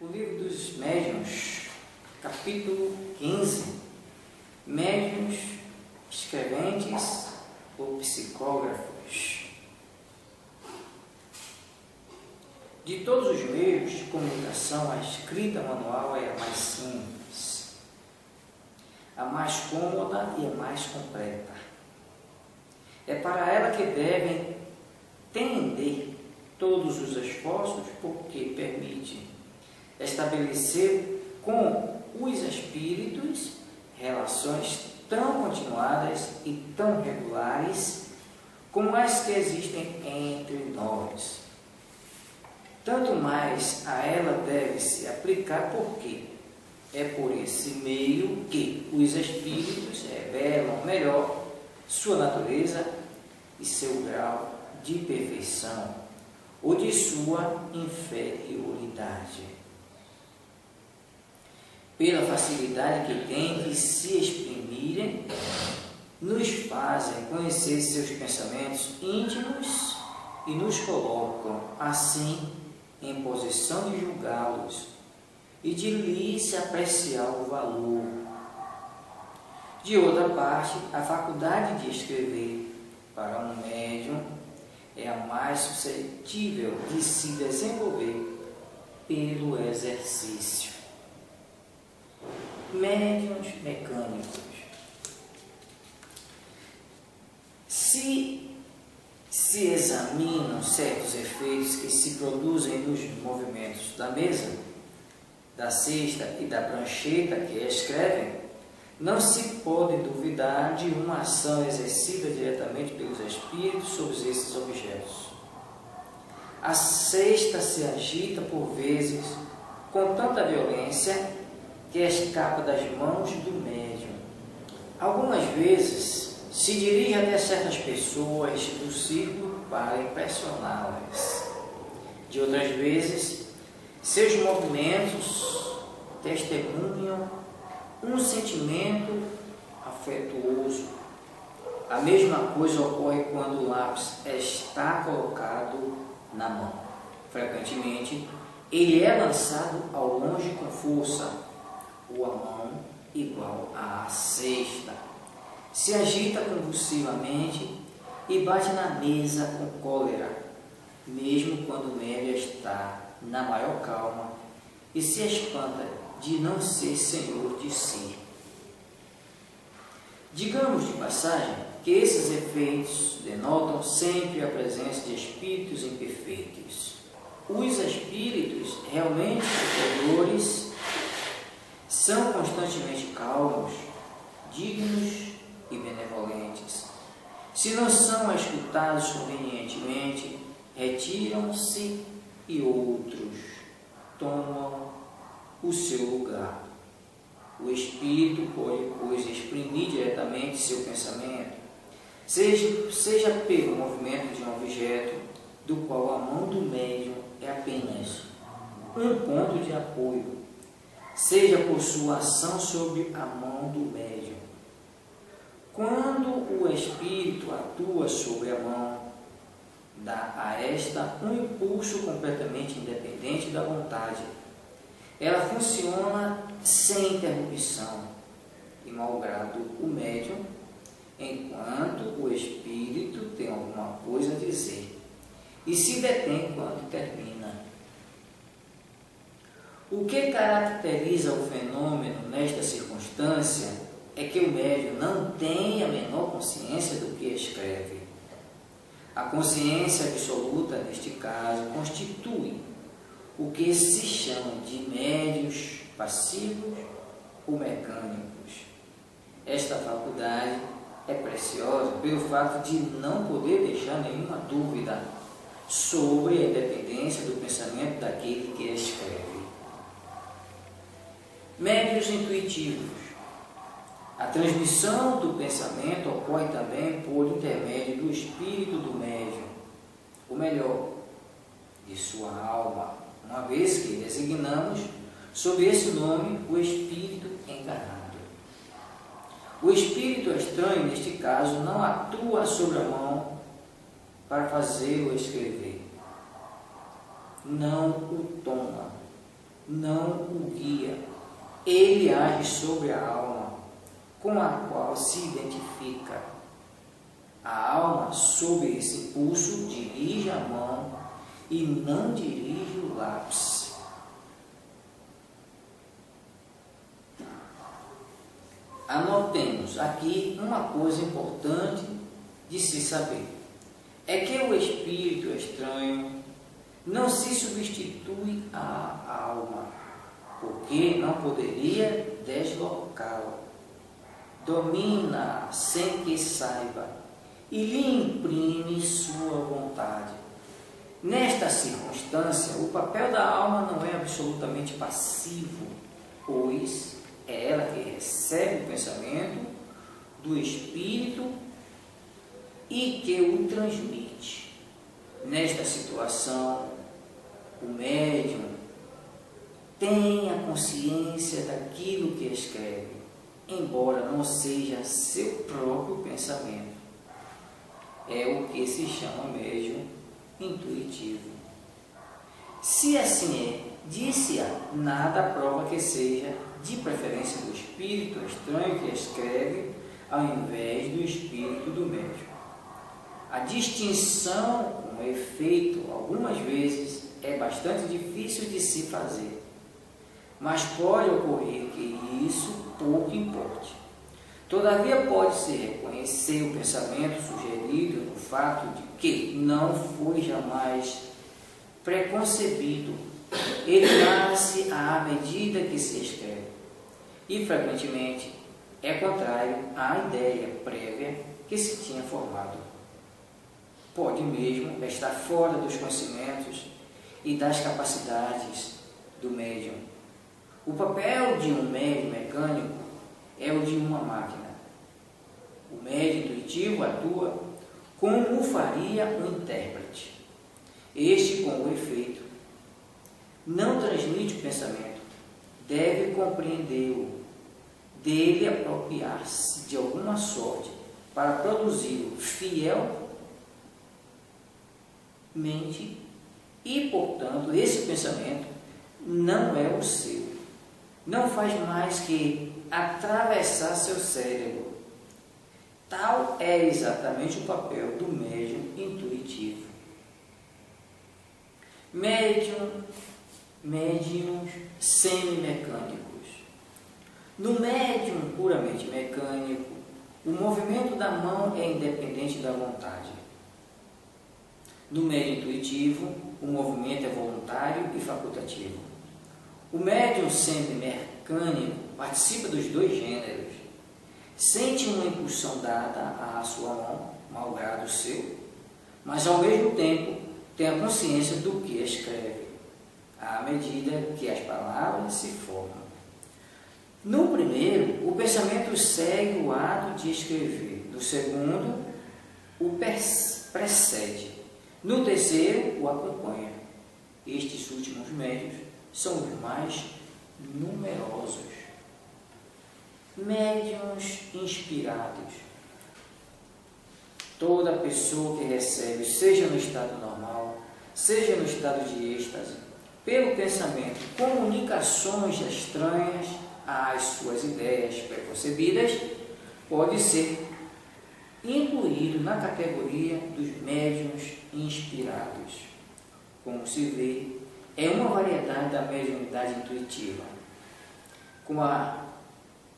O livro dos Médiuns, capítulo 15, Médiuns, escreventes ou psicógrafos. De todos os meios de comunicação, a escrita manual é a mais simples, a mais cômoda e a mais completa. É para ela que devem tender todos os esforços, porque permite estabelecer com os espíritos relações tão continuadas e tão regulares como as que existem entre nós. Tanto mais a ela deve se aplicar, porque é por esse meio que os espíritos revelam melhor sua natureza e seu grau de perfeição ou de sua inferioridade. Pela facilidade que têm de se exprimirem, nos fazem conhecer seus pensamentos íntimos e nos colocam, assim, em posição de julgá-los e de lhes apreciar o valor. De outra parte, a faculdade de escrever para um médium é a mais suscetível de se desenvolver pelo exercício. Médiuns mecânicos. Se examinam certos efeitos que se produzem nos movimentos da mesa, da cesta e da prancheta que escrevem, não se pode duvidar de uma ação exercida diretamente pelos espíritos sobre esses objetos. A cesta se agita por vezes com tanta violência que escapa das mãos do médium. Algumas vezes se dirige até certas pessoas do círculo para impressioná-las. De outras vezes, seus movimentos testemunham um sentimento afetuoso. A mesma coisa ocorre quando o lápis está colocado na mão. Frequentemente, ele é lançado ao longe com força, ou a mão, igual à cesta, se agita convulsivamente e bate na mesa com cólera, mesmo quando o médium está na maior calma e se espanta de não ser senhor de si. Digamos de passagem que esses efeitos denotam sempre a presença de espíritos imperfeitos. Os espíritos realmente superiores são constantemente calmos, dignos e benevolentes. Se não são escutados convenientemente, retiram-se e outros tomam o seu lugar. O espírito pode, pois, exprimir diretamente seu pensamento, seja pelo movimento de um objeto, do qual a mão do médium é apenas um ponto de apoio, seja por sua ação sobre a mão do médium. Quando o espírito atua sobre a mão, dá a esta um impulso completamente independente da vontade. Ela funciona sem interrupção e malgrado o médium, enquanto o espírito tem alguma coisa a dizer, e se detém quando termina. O que caracteriza o fenômeno nesta circunstância é que o médium não tem a menor consciência do que escreve. A consciência absoluta, neste caso, constitui o que se chama de médiuns passivos ou mecânicos. Esta faculdade é preciosa pelo fato de não poder deixar nenhuma dúvida sobre a independência do pensamento daquele que escreve. Médiuns intuitivos. A transmissão do pensamento ocorre também por intermédio do espírito do médium, ou melhor, de sua alma, uma vez que designamos sob esse nome o espírito encarnado. O espírito estranho, neste caso, não atua sobre a mão para fazê-lo escrever. Não o toma, não o guia. Ele age sobre a alma, com a qual se identifica. A alma, sob esse impulso, dirige a mão e não dirige o lápis. Anotemos aqui uma coisa importante de se saber. É que o espírito estranho não se substitui à alma, porque não poderia deslocá-la. Domina-a sem que saiba e lhe imprime sua vontade. Nesta circunstância, o papel da alma não é absolutamente passivo, pois é ela que recebe o pensamento do espírito e que o transmite. Nesta situação, o médium tem a consciência daquilo que escreve, embora não seja seu próprio pensamento. É o que se chama médium intuitivo. Se assim é, disse-a, nada prova que seja de preferência do espírito estranho que escreve, ao invés do espírito do médium. A distinção, com efeito, algumas vezes é bastante difícil de se fazer, mas pode ocorrer que isso pouco importe. Todavia, pode-se reconhecer o pensamento sugerido no fato de que não foi jamais preconcebido. Ele nasce à medida que se escreve e, frequentemente, é contrário à ideia prévia que se tinha formado. Pode mesmo estar fora dos conhecimentos e das capacidades do médium. O papel de um médium mecânico é o de uma máquina. O médium intuitivo atua como o faria um intérprete. Este, com o efeito, não transmite o pensamento, deve compreendê-lo, dele apropriar-se de alguma sorte para produzi-lo fielmente e, portanto, esse pensamento não é o seu. Não faz mais que atravessar seu cérebro. Tal é exatamente o papel do médium intuitivo. Médiuns semimecânicos. No médium puramente mecânico, o movimento da mão é independente da vontade. No médium intuitivo, o movimento é voluntário e facultativo. O médium semimecânico participa dos dois gêneros. Sente uma impulsão dada à sua mão, malgrado seu, mas ao mesmo tempo tem a consciência do que escreve, à medida que as palavras se formam. No primeiro, o pensamento segue o ato de escrever. No segundo, o precede. No terceiro, o acompanha. Estes últimos médios são os mais numerosos. Médiuns inspirados. Toda pessoa que recebe, seja no estado normal, seja no estado de êxtase, pelo pensamento, comunicações estranhas às suas ideias preconcebidas, pode ser incluído na categoria dos médiuns inspirados. Como se vê, é uma variedade da mediunidade intuitiva, com a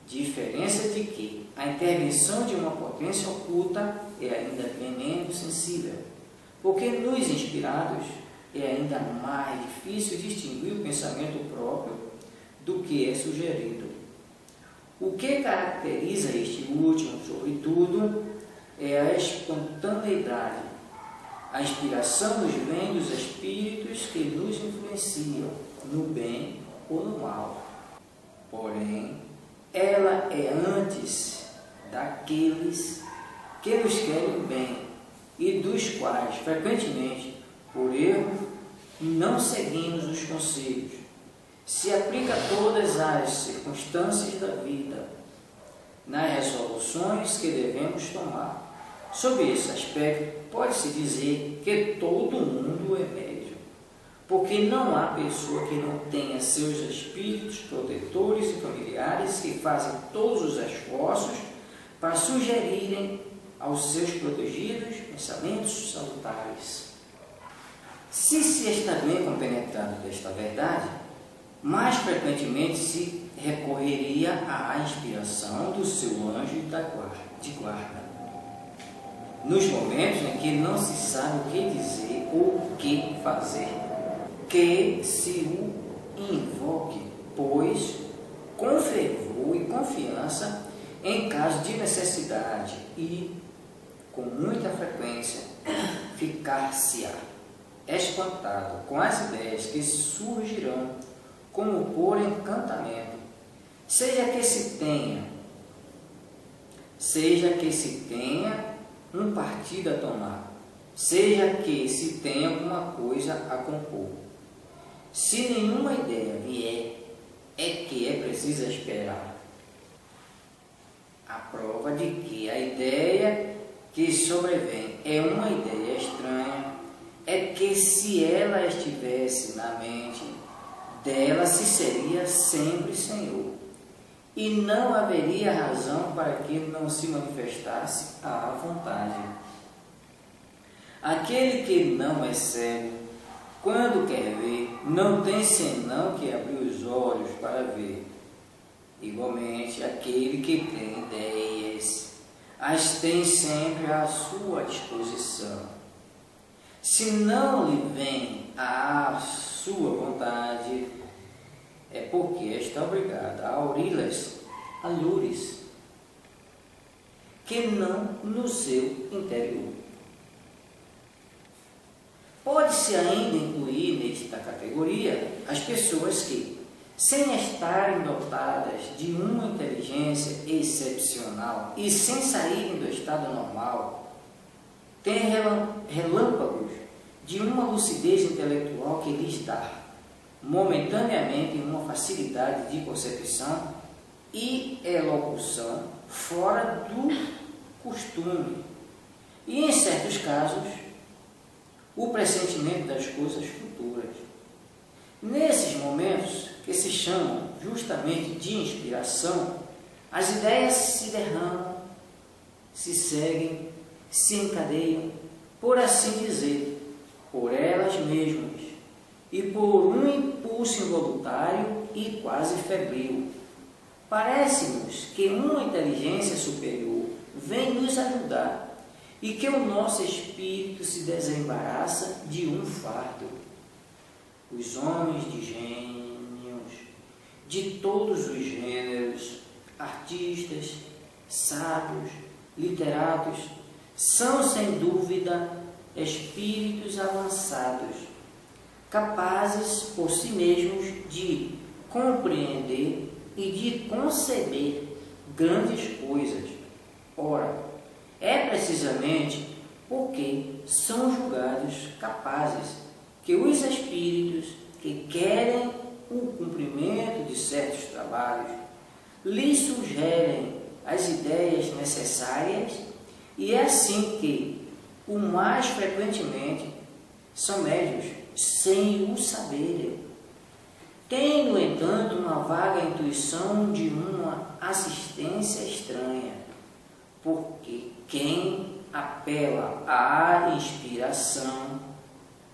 diferença de que a intervenção de uma potência oculta é ainda menos sensível, porque nos inspirados é ainda mais difícil distinguir o pensamento próprio do que é sugerido. O que caracteriza este último, sobretudo, é a espontaneidade. A inspiração nos vem dos espíritos que nos influenciam, no bem ou no mal. Porém, ela é antes daqueles que nos querem bem e dos quais, frequentemente, por erro, não seguimos os conselhos. Se aplica a todas as circunstâncias da vida, nas resoluções que devemos tomar. Sob esse aspecto, pode-se dizer que todo mundo é médium. porque não há pessoa que não tenha seus espíritos protetores e familiares que fazem todos os esforços para sugerirem aos seus protegidos pensamentos salutares. Se está bem compenetrado desta verdade, mais frequentemente se recorreria à inspiração do seu anjo de guarda, nos momentos em que não se sabe o que dizer ou o que fazer, que se o invoque, pois, com fervor e confiança, em caso de necessidade e, com muita frequência, ficar-se-á espantado com as ideias que surgirão como por encantamento, seja que se tenha um partido a tomar, seja que se tenha alguma coisa a compor. Se nenhuma ideia vier, é que é preciso esperar. A prova de que a ideia que sobrevém é uma ideia estranha é que, se ela estivesse na mente dela, se seria sempre Senhor, e não haveria razão para que não se manifestasse à vontade. Aquele que não é cego, quando quer ver, não tem senão que abrir os olhos para ver. Igualmente, aquele que tem ideias, as tem sempre à sua disposição. Se não lhe vem à sua vontade, é porque está obrigado a auri-las a lures, que não no seu interior. Pode-se ainda incluir nesta categoria as pessoas que, sem estarem dotadas de uma inteligência excepcional e sem saírem do estado normal, têm relâmpagos de uma lucidez intelectual que lhes dá, momentaneamente, uma facilidade de concepção e elocução fora do costume, e, em certos casos, o pressentimento das coisas futuras. Nesses momentos, que se chamam justamente de inspiração, as ideias se derramam, se seguem, se encadeiam, por assim dizer, por elas mesmas, e por um impulso involuntário e quase febril. Parece-nos que uma inteligência superior vem nos ajudar e que o nosso espírito se desembaraça de um fardo. Os homens de gênios, de todos os gêneros, artistas, sábios, literatos, são sem dúvida espíritos avançados, capazes por si mesmos de compreender e de conceber grandes coisas. Ora, é precisamente porque são julgados capazes que os espíritos que querem o cumprimento de certos trabalhos lhes sugerem as ideias necessárias, e é assim que, o mais frequentemente, são médios sem o saberem. Tem, no entanto, uma vaga intuição de uma assistência estranha, porque quem apela à inspiração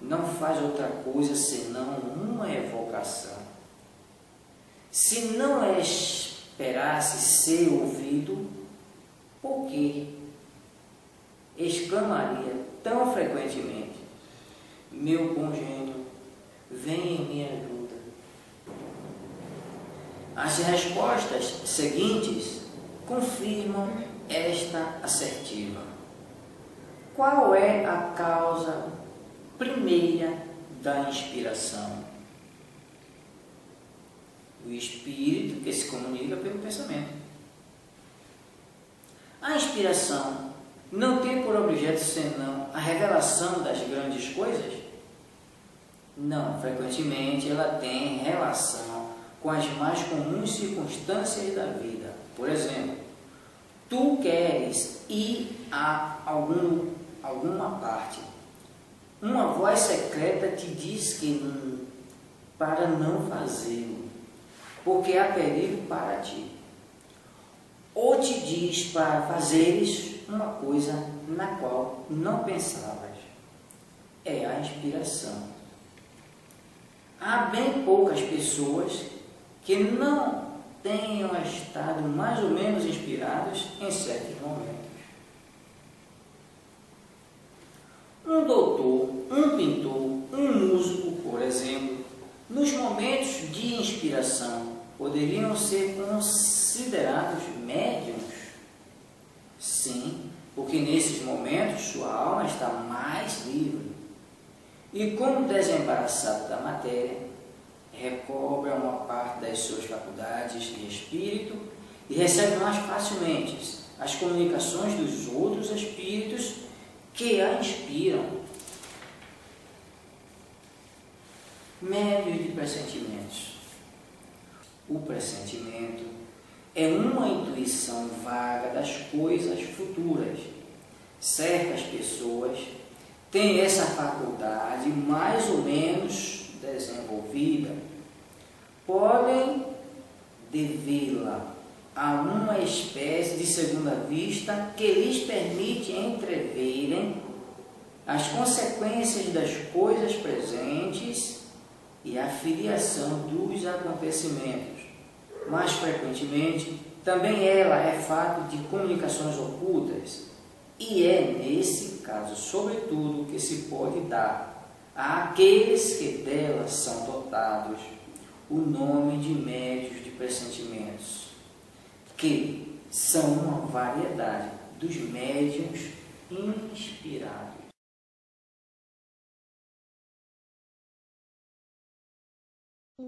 não faz outra coisa senão uma evocação. Se não esperasse ser ouvido, por que exclamaria tão frequentemente: meu bom gênio, vem em minha ajuda? As respostas seguintes confirmam esta assertiva. Qual é a causa primeira da inspiração? O espírito que se comunica pelo pensamento. A inspiração não tem por objeto senão a revelação das grandes coisas? Não, frequentemente ela tem relação com as mais comuns circunstâncias da vida. Por exemplo, tu queres ir a alguma parte, uma voz secreta te diz para não fazê-lo, porque há perigo para ti. Ou te diz para fazeres uma coisa na qual não pensavas. É a inspiração. Há bem poucas pessoas que não tenham estado mais ou menos inspirados em certos momentos. Um doutor, um pintor, um músico, por exemplo, nos momentos de inspiração, poderiam ser considerados médiuns? Sim, porque nesses momentos sua alma está mais livre. E como desembaraçado da matéria, recobra uma parte das suas faculdades de espírito e recebe mais facilmente as comunicações dos outros espíritos que a inspiram. Médio de pressentimentos. O pressentimento é uma intuição vaga das coisas futuras. Certas pessoas têm essa faculdade mais ou menos desenvolvida. Podem devê-la a uma espécie de segunda vista que lhes permite entreverem as consequências das coisas presentes e a filiação dos acontecimentos. Mais frequentemente, também ela é fato de comunicações ocultas, e é nesse caso, sobretudo, que se pode dar àqueles que delas são dotados o nome de médios de pressentimentos, que são uma variedade dos médiuns inspirados.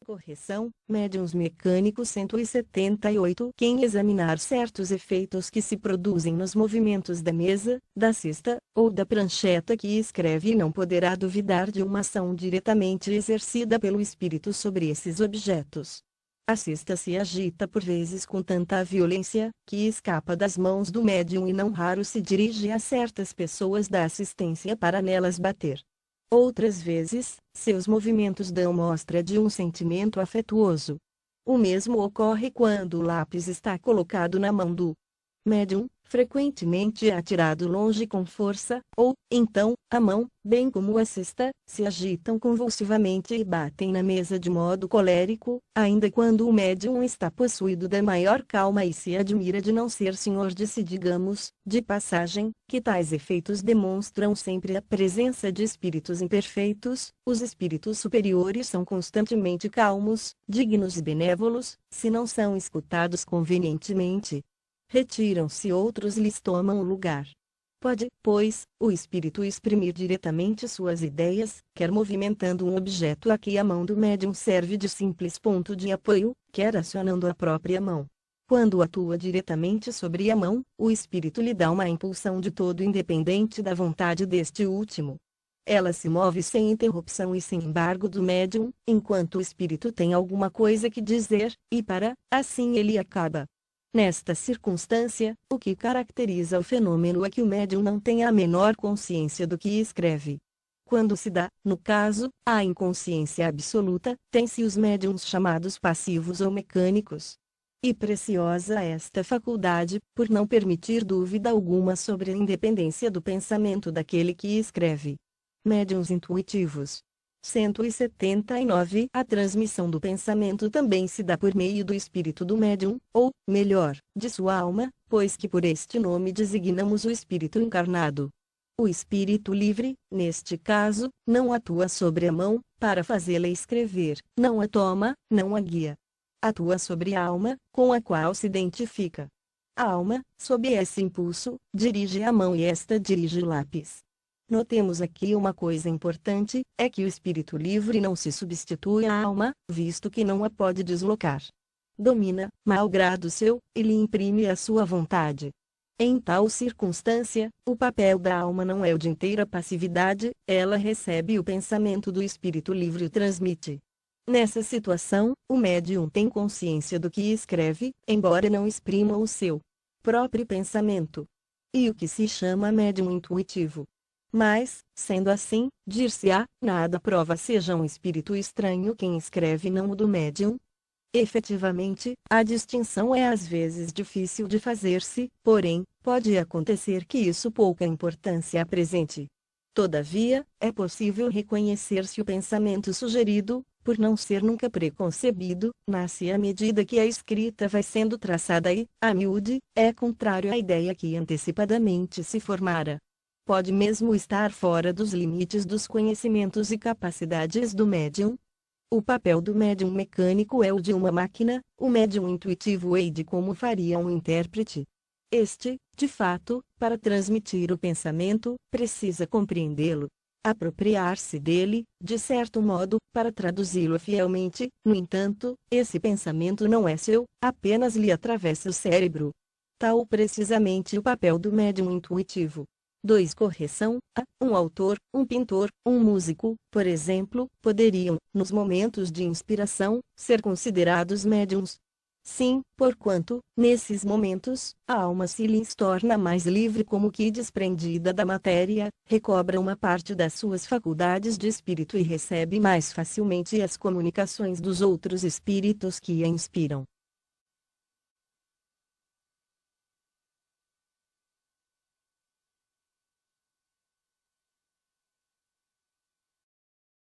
Correção, médiuns mecânicos 178. Quem examinar certos efeitos que se produzem nos movimentos da mesa, da cesta, ou da prancheta que escreve não poderá duvidar de uma ação diretamente exercida pelo espírito sobre esses objetos. A cesta se agita por vezes com tanta violência, que escapa das mãos do médium e não raro se dirige a certas pessoas da assistência para nelas bater. Outras vezes, seus movimentos dão mostra de um sentimento afetuoso. O mesmo ocorre quando o lápis está colocado na mão do médium, frequentemente é atirado longe com força, ou, então, a mão, bem como a cesta, se agitam convulsivamente e batem na mesa de modo colérico, ainda quando o médium está possuído da maior calma e se admira de não ser senhor de si. Digamos, de passagem, que tais efeitos demonstram sempre a presença de espíritos imperfeitos. Os espíritos superiores são constantemente calmos, dignos e benévolos, se não são escutados convenientemente. Retiram-se outros e lhes tomam o lugar. Pode, pois, o espírito exprimir diretamente suas ideias, quer movimentando um objeto a que a mão do médium serve de simples ponto de apoio, quer acionando a própria mão. Quando atua diretamente sobre a mão, o espírito lhe dá uma impulsão de todo independente da vontade deste último. Ela se move sem interrupção e sem embargo do médium, enquanto o espírito tem alguma coisa que dizer, e assim ele acaba. Nesta circunstância, o que caracteriza o fenômeno é que o médium não tem a menor consciência do que escreve. Quando se dá, no caso, a inconsciência absoluta, tem-se os médiums chamados passivos ou mecânicos. E preciosa esta faculdade, por não permitir dúvida alguma sobre a independência do pensamento daquele que escreve. Médiuns intuitivos. 179. A transmissão do pensamento também se dá por meio do espírito do médium, ou, melhor, de sua alma, pois que por este nome designamos o espírito encarnado. O espírito livre, neste caso, não atua sobre a mão, para fazê-la escrever, não a toma, não a guia. Atua sobre a alma, com a qual se identifica. A alma, sob esse impulso, dirige a mão e esta dirige o lápis. Notemos aqui uma coisa importante, é que o espírito livre não se substitui à alma, visto que não a pode deslocar. Domina, malgrado seu, e lhe imprime a sua vontade. Em tal circunstância, o papel da alma não é o de inteira passividade, ela recebe o pensamento do espírito livre e o transmite. Nessa situação, o médium tem consciência do que escreve, embora não exprima o seu próprio pensamento. E o que se chama médium intuitivo. Mas, sendo assim, dir-se-á, nada prova seja um espírito estranho quem escreve não o do médium. Efetivamente, a distinção é às vezes difícil de fazer-se, porém, pode acontecer que isso pouca importância apresente. Todavia, é possível reconhecer se o pensamento sugerido, por não ser nunca preconcebido, nasce à medida que a escrita vai sendo traçada e, a miúde, é contrário à ideia que antecipadamente se formara. Pode mesmo estar fora dos limites dos conhecimentos e capacidades do médium. O papel do médium mecânico é o de uma máquina, o médium intuitivo é de como faria um intérprete. Este, de fato, para transmitir o pensamento, precisa compreendê-lo, apropriar-se dele, de certo modo, para traduzi-lo fielmente. No entanto, esse pensamento não é seu, apenas lhe atravessa o cérebro. Tal precisamente o papel do médium intuitivo. 2. Correção. Um autor, um pintor, um músico, por exemplo, poderiam, nos momentos de inspiração, ser considerados médiums. Sim, porquanto, nesses momentos, a alma se lhes torna mais livre como que desprendida da matéria, recobra uma parte das suas faculdades de espírito e recebe mais facilmente as comunicações dos outros espíritos que a inspiram.